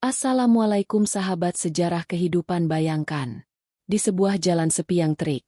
Assalamualaikum sahabat sejarah kehidupan. Bayangkan. Di sebuah jalan sepi yang terik,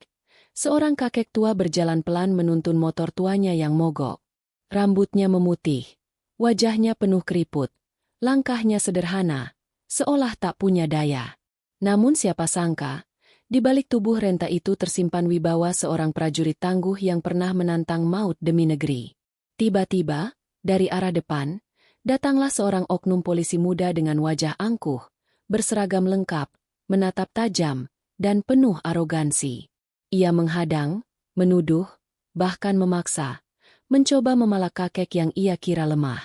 seorang kakek tua berjalan pelan menuntun motor tuanya yang mogok. Rambutnya memutih, wajahnya penuh keriput, langkahnya sederhana, seolah tak punya daya. Namun siapa sangka, di balik tubuh renta itu tersimpan wibawa seorang prajurit tangguh yang pernah menantang maut demi negeri. Tiba-tiba, dari arah depan, datanglah seorang oknum polisi muda dengan wajah angkuh, berseragam lengkap, menatap tajam, dan penuh arogansi. Ia menghadang, menuduh, bahkan memaksa, mencoba memalak kakek yang ia kira lemah.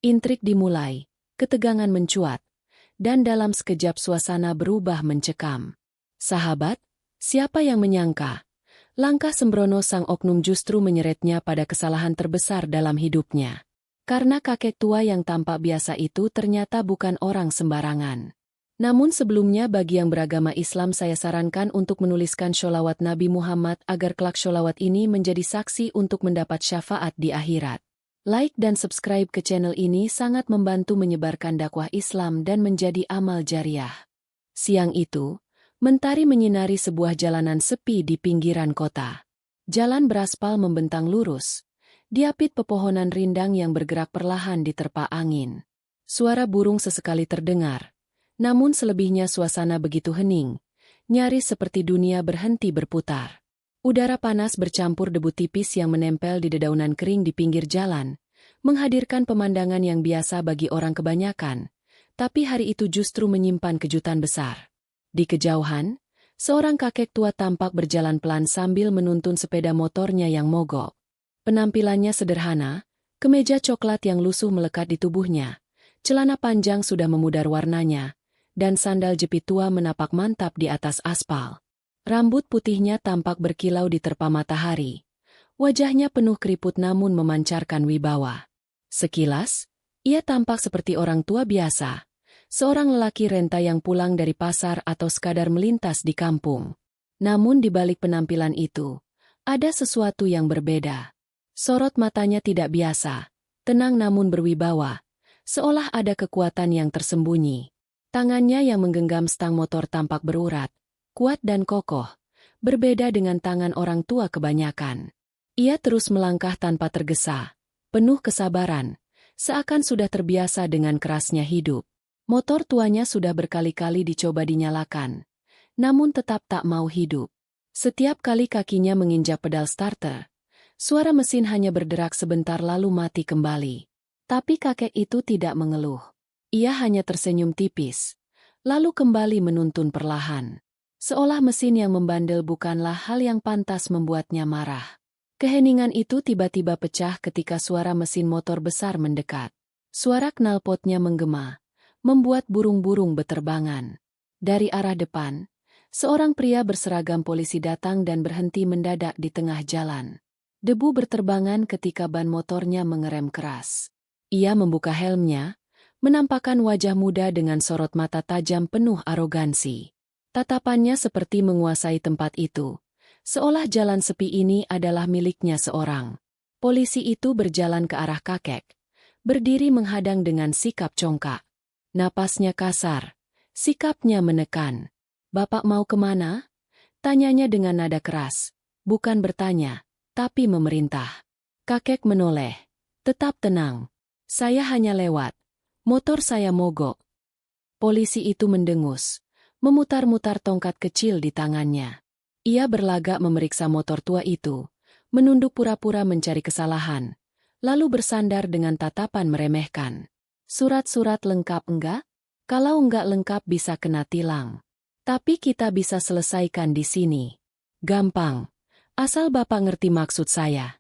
Intrik dimulai, ketegangan mencuat, dan dalam sekejap suasana berubah mencekam. Sahabat, siapa yang menyangka? Langkah sembrono sang oknum justru menyeretnya pada kesalahan terbesar dalam hidupnya. Karena kakek tua yang tampak biasa itu ternyata bukan orang sembarangan. Namun sebelumnya bagi yang beragama Islam saya sarankan untuk menuliskan sholawat Nabi Muhammad agar kelak sholawat ini menjadi saksi untuk mendapat syafaat di akhirat. Like dan subscribe ke channel ini sangat membantu menyebarkan dakwah Islam dan menjadi amal jariah. Siang itu, mentari menyinari sebuah jalanan sepi di pinggiran kota. Jalan beraspal membentang lurus, diapit pepohonan rindang yang bergerak perlahan diterpa angin. Suara burung sesekali terdengar, namun selebihnya suasana begitu hening, nyaris seperti dunia berhenti berputar. Udara panas bercampur debu tipis yang menempel di dedaunan kering di pinggir jalan, menghadirkan pemandangan yang biasa bagi orang kebanyakan, tapi hari itu justru menyimpan kejutan besar. Di kejauhan, seorang kakek tua tampak berjalan pelan sambil menuntun sepeda motornya yang mogok. Penampilannya sederhana, kemeja coklat yang lusuh melekat di tubuhnya, celana panjang sudah memudar warnanya, dan sandal jepit tua menapak mantap di atas aspal. Rambut putihnya tampak berkilau diterpa matahari. Wajahnya penuh keriput namun memancarkan wibawa. Sekilas, ia tampak seperti orang tua biasa, seorang lelaki renta yang pulang dari pasar atau sekadar melintas di kampung. Namun di balik penampilan itu, ada sesuatu yang berbeda. Sorot matanya tidak biasa, tenang namun berwibawa, seolah ada kekuatan yang tersembunyi. Tangannya yang menggenggam stang motor tampak berurat, kuat dan kokoh, berbeda dengan tangan orang tua kebanyakan. Ia terus melangkah tanpa tergesa, penuh kesabaran, seakan sudah terbiasa dengan kerasnya hidup. Motor tuanya sudah berkali-kali dicoba dinyalakan, namun tetap tak mau hidup. Setiap kali kakinya menginjak pedal starter, suara mesin hanya berderak sebentar lalu mati kembali. Tapi kakek itu tidak mengeluh. Ia hanya tersenyum tipis, lalu kembali menuntun perlahan. Seolah mesin yang membandel bukanlah hal yang pantas membuatnya marah. Keheningan itu tiba-tiba pecah ketika suara mesin motor besar mendekat. Suara knalpotnya menggema, membuat burung-burung beterbangan. Dari arah depan, seorang pria berseragam polisi datang dan berhenti mendadak di tengah jalan. Debu berterbangan ketika ban motornya mengerem keras. Ia membuka helmnya, menampakkan wajah muda dengan sorot mata tajam penuh arogansi. Tatapannya seperti menguasai tempat itu, seolah jalan sepi ini adalah miliknya seorang. Polisi itu berjalan ke arah kakek, berdiri menghadang dengan sikap congkak. Napasnya kasar, sikapnya menekan. "Bapak mau kemana?" tanyanya dengan nada keras, bukan bertanya, tapi memerintah. Kakek menoleh. "Tetap tenang. Saya hanya lewat. Motor saya mogok." Polisi itu mendengus, memutar-mutar tongkat kecil di tangannya. Ia berlagak memeriksa motor tua itu, menunduk pura-pura mencari kesalahan, lalu bersandar dengan tatapan meremehkan. "Surat-surat lengkap enggak? Kalau enggak lengkap bisa kena tilang. Tapi kita bisa selesaikan di sini. Gampang. Asal Bapak ngerti maksud saya."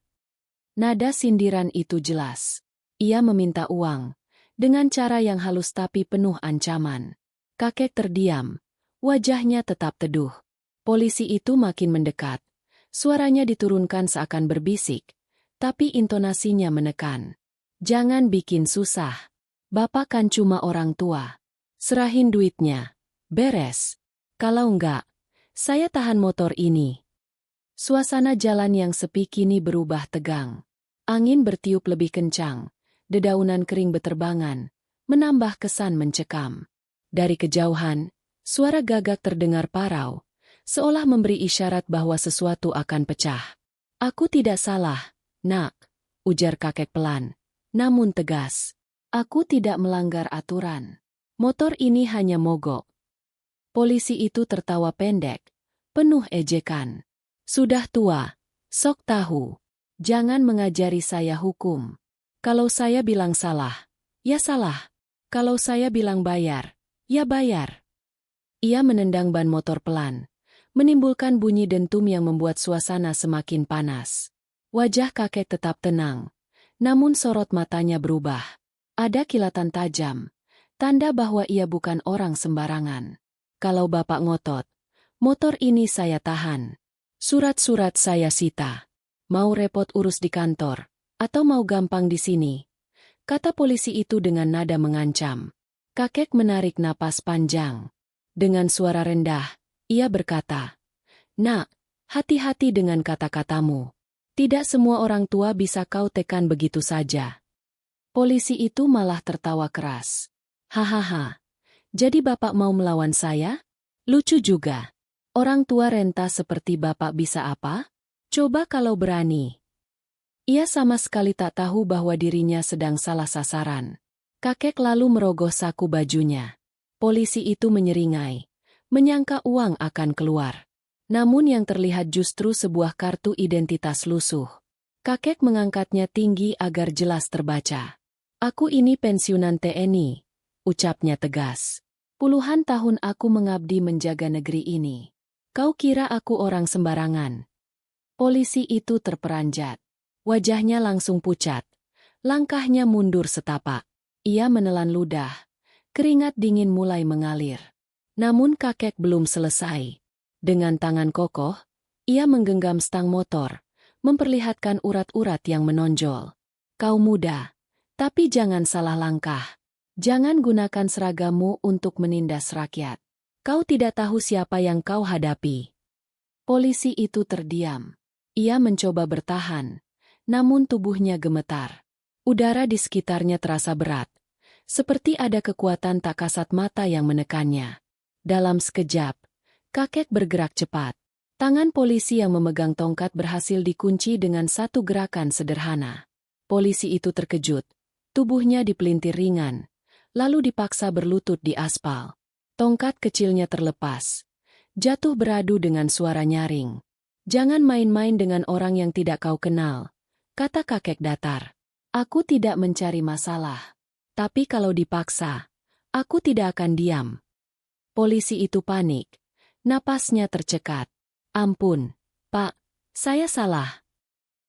Nada sindiran itu jelas. Ia meminta uang, dengan cara yang halus tapi penuh ancaman. Kakek terdiam, wajahnya tetap teduh. Polisi itu makin mendekat. Suaranya diturunkan seakan berbisik, tapi intonasinya menekan. "Jangan bikin susah. Bapak kan cuma orang tua. Serahin duitnya. Beres. Kalau enggak, saya tahan motor ini." Suasana jalan yang sepi kini berubah tegang. Angin bertiup lebih kencang, dedaunan kering beterbangan, menambah kesan mencekam. Dari kejauhan, suara gagak terdengar parau, seolah memberi isyarat bahwa sesuatu akan pecah. Aku tidak salah, nak, ujar kakek pelan, namun tegas. Aku tidak melanggar aturan. Motor ini hanya mogok. Polisi itu tertawa pendek, penuh ejekan. Sudah tua, sok tahu. Jangan mengajari saya hukum. Kalau saya bilang salah, ya salah. Kalau saya bilang bayar, ya bayar. Ia menendang ban motor pelan, menimbulkan bunyi dentum yang membuat suasana semakin panas. Wajah kakek tetap tenang, namun sorot matanya berubah. Ada kilatan tajam, tanda bahwa ia bukan orang sembarangan. Kalau bapak ngotot, motor ini saya tahan. Surat-surat saya sita. Mau repot urus di kantor, atau mau gampang di sini? Kata polisi itu dengan nada mengancam. Kakek menarik napas panjang. Dengan suara rendah, ia berkata, "Nak, hati-hati dengan kata-katamu. Tidak semua orang tua bisa kau tekan begitu saja." Polisi itu malah tertawa keras. "Hahaha, jadi bapak mau melawan saya? Lucu juga. Orang tua renta seperti bapak bisa apa? Coba kalau berani." Ia sama sekali tak tahu bahwa dirinya sedang salah sasaran. Kakek lalu merogoh saku bajunya. Polisi itu menyeringai, menyangka uang akan keluar. Namun yang terlihat justru sebuah kartu identitas lusuh. Kakek mengangkatnya tinggi agar jelas terbaca. "Aku ini pensiunan TNI," ucapnya tegas. "Puluhan tahun aku mengabdi menjaga negeri ini. Kau kira aku orang sembarangan?" Polisi itu terperanjat. Wajahnya langsung pucat. Langkahnya mundur setapak. Ia menelan ludah. Keringat dingin mulai mengalir. Namun kakek belum selesai. Dengan tangan kokoh, ia menggenggam stang motor, memperlihatkan urat-urat yang menonjol. "Kau muda, tapi jangan salah langkah. Jangan gunakan seragammu untuk menindas rakyat. Kau tidak tahu siapa yang kau hadapi." Polisi itu terdiam. Ia mencoba bertahan, namun tubuhnya gemetar. Udara di sekitarnya terasa berat, seperti ada kekuatan tak kasat mata yang menekannya. Dalam sekejap, kakek bergerak cepat. Tangan polisi yang memegang tongkat berhasil dikunci dengan satu gerakan sederhana. Polisi itu terkejut, tubuhnya dipelintir ringan, lalu dipaksa berlutut di aspal. Tongkat kecilnya terlepas, jatuh beradu dengan suara nyaring. "Jangan main-main dengan orang yang tidak kau kenal," kata kakek datar. "Aku tidak mencari masalah. Tapi kalau dipaksa, aku tidak akan diam." Polisi itu panik. Napasnya tercekat. "Ampun, Pak, saya salah."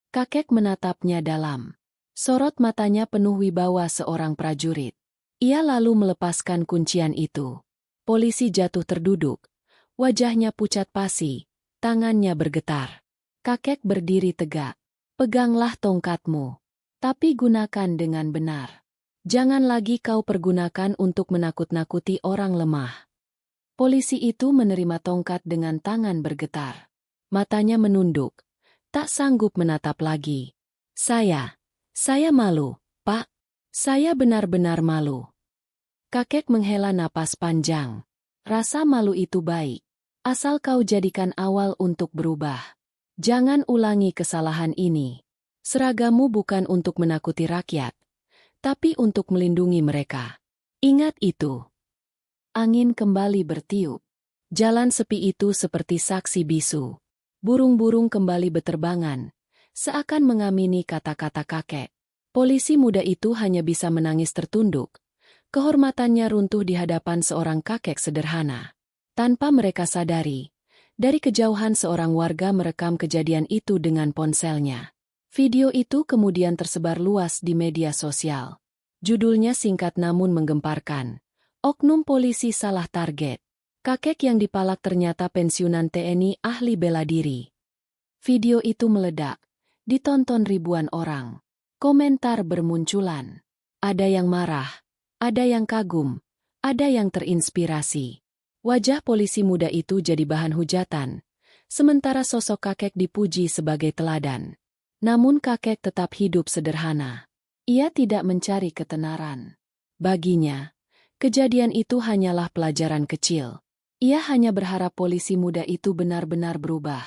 Kakek menatapnya dalam. Sorot matanya penuh wibawa seorang prajurit. Ia lalu melepaskan kuncian itu. Polisi jatuh terduduk. Wajahnya pucat pasi, tangannya bergetar. Kakek berdiri tegak. "Peganglah tongkatmu. Tapi gunakan dengan benar. Jangan lagi kau pergunakan untuk menakut-nakuti orang lemah." Polisi itu menerima tongkat dengan tangan bergetar. Matanya menunduk, tak sanggup menatap lagi. Saya malu, Pak. Saya benar-benar malu." Kakek menghela napas panjang. "Rasa malu itu baik. Asal kau jadikan awal untuk berubah. Jangan ulangi kesalahan ini. Seragamu bukan untuk menakuti rakyat, tapi untuk melindungi mereka. Ingat itu." Angin kembali bertiup. Jalan sepi itu seperti saksi bisu. Burung-burung kembali beterbangan, seakan mengamini kata-kata kakek. Polisi muda itu hanya bisa menangis tertunduk. Kehormatannya runtuh di hadapan seorang kakek sederhana. Tanpa mereka sadari, dari kejauhan seorang warga merekam kejadian itu dengan ponselnya. Video itu kemudian tersebar luas di media sosial. Judulnya singkat namun menggemparkan. "Oknum polisi salah target. Kakek yang dipalak ternyata pensiunan TNI ahli bela diri." Video itu meledak, ditonton ribuan orang. Komentar bermunculan. Ada yang marah, ada yang kagum, ada yang terinspirasi. Wajah polisi muda itu jadi bahan hujatan, sementara sosok kakek dipuji sebagai teladan. Namun kakek tetap hidup sederhana. Ia tidak mencari ketenaran. Baginya, Kejadian itu hanyalah pelajaran kecil. Ia hanya berharap polisi muda itu benar-benar berubah.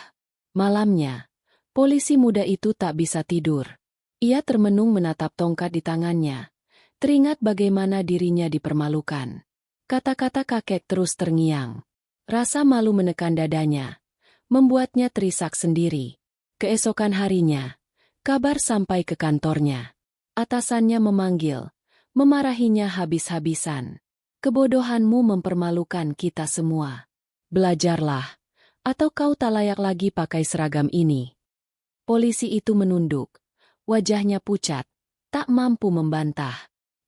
Malamnya, polisi muda itu tak bisa tidur. Ia termenung menatap tongkat di tangannya. Teringat bagaimana dirinya dipermalukan. Kata-kata kakek terus terngiang. Rasa malu menekan dadanya, membuatnya terisak sendiri. Keesokan harinya, kabar sampai ke kantornya. Atasannya memanggil, memarahinya habis-habisan. Kebodohanmu mempermalukan kita semua. Belajarlah, atau kau tak layak lagi pakai seragam ini. Polisi itu menunduk, wajahnya pucat, tak mampu membantah.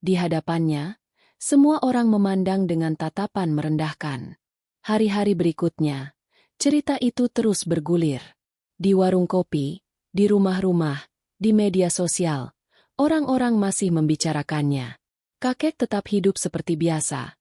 Di hadapannya, semua orang memandang dengan tatapan merendahkan. Hari-hari berikutnya, cerita itu terus bergulir. Di warung kopi, di rumah-rumah, di media sosial, orang-orang masih membicarakannya. Kakek tetap hidup seperti biasa,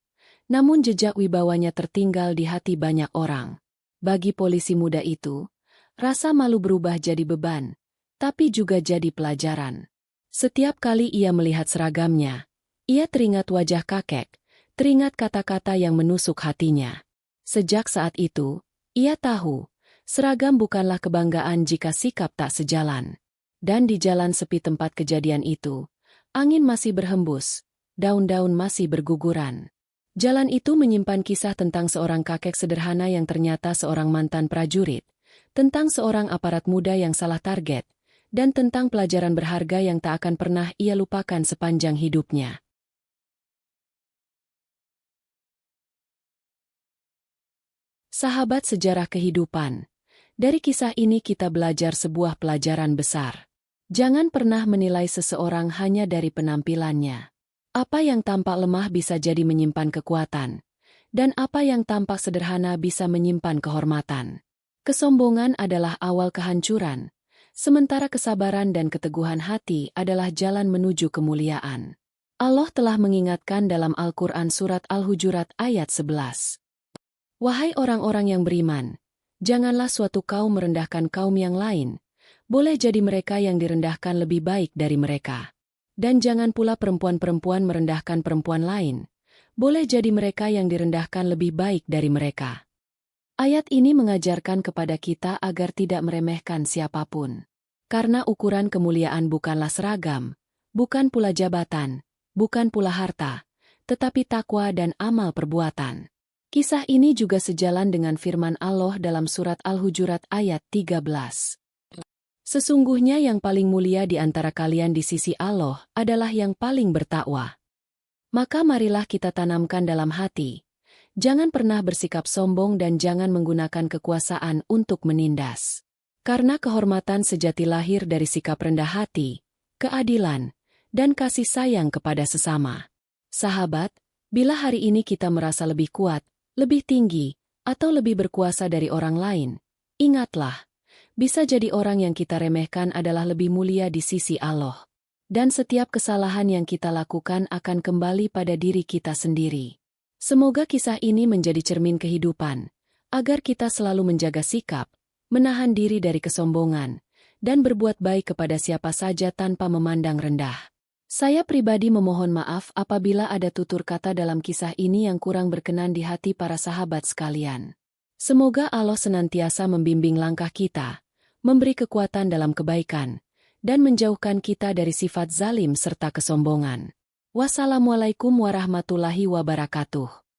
namun jejak wibawanya tertinggal di hati banyak orang. Bagi polisi muda itu, rasa malu berubah jadi beban, tapi juga jadi pelajaran. Setiap kali ia melihat seragamnya, ia teringat wajah kakek, teringat kata-kata yang menusuk hatinya. Sejak saat itu, ia tahu, seragam bukanlah kebanggaan jika sikap tak sejalan. Dan di jalan sepi tempat kejadian itu, angin masih berhembus, daun-daun masih berguguran. Jalan itu menyimpan kisah tentang seorang kakek sederhana yang ternyata seorang mantan prajurit, tentang seorang aparat muda yang salah target, dan tentang pelajaran berharga yang tak akan pernah ia lupakan sepanjang hidupnya. Sahabat sejarah kehidupan, dari kisah ini kita belajar sebuah pelajaran besar. Jangan pernah menilai seseorang hanya dari penampilannya. Apa yang tampak lemah bisa jadi menyimpan kekuatan, dan apa yang tampak sederhana bisa menyimpan kehormatan. Kesombongan adalah awal kehancuran, sementara kesabaran dan keteguhan hati adalah jalan menuju kemuliaan. Allah telah mengingatkan dalam Al-Quran Surat Al-Hujurat ayat 11. Wahai orang-orang yang beriman, janganlah suatu kaum merendahkan kaum yang lain, boleh jadi mereka yang direndahkan lebih baik dari mereka. Dan jangan pula perempuan-perempuan merendahkan perempuan lain, boleh jadi mereka yang direndahkan lebih baik dari mereka. Ayat ini mengajarkan kepada kita agar tidak meremehkan siapapun. Karena ukuran kemuliaan bukanlah seragam, bukan pula jabatan, bukan pula harta, tetapi takwa dan amal perbuatan. Kisah ini juga sejalan dengan firman Allah dalam surat Al-Hujurat ayat 13. Sesungguhnya yang paling mulia di antara kalian di sisi Allah adalah yang paling bertakwa. Maka marilah kita tanamkan dalam hati, jangan pernah bersikap sombong dan jangan menggunakan kekuasaan untuk menindas. Karena kehormatan sejati lahir dari sikap rendah hati, keadilan, dan kasih sayang kepada sesama. Sahabat, bila hari ini kita merasa lebih kuat, lebih tinggi, atau lebih berkuasa dari orang lain, ingatlah, bisa jadi orang yang kita remehkan adalah lebih mulia di sisi Allah. Dan setiap kesalahan yang kita lakukan akan kembali pada diri kita sendiri. Semoga kisah ini menjadi cermin kehidupan, agar kita selalu menjaga sikap, menahan diri dari kesombongan, dan berbuat baik kepada siapa saja tanpa memandang rendah. Saya pribadi memohon maaf apabila ada tutur kata dalam kisah ini yang kurang berkenan di hati para sahabat sekalian. Semoga Allah senantiasa membimbing langkah kita, memberi kekuatan dalam kebaikan, dan menjauhkan kita dari sifat zalim serta kesombongan. Wassalamualaikum warahmatullahi wabarakatuh.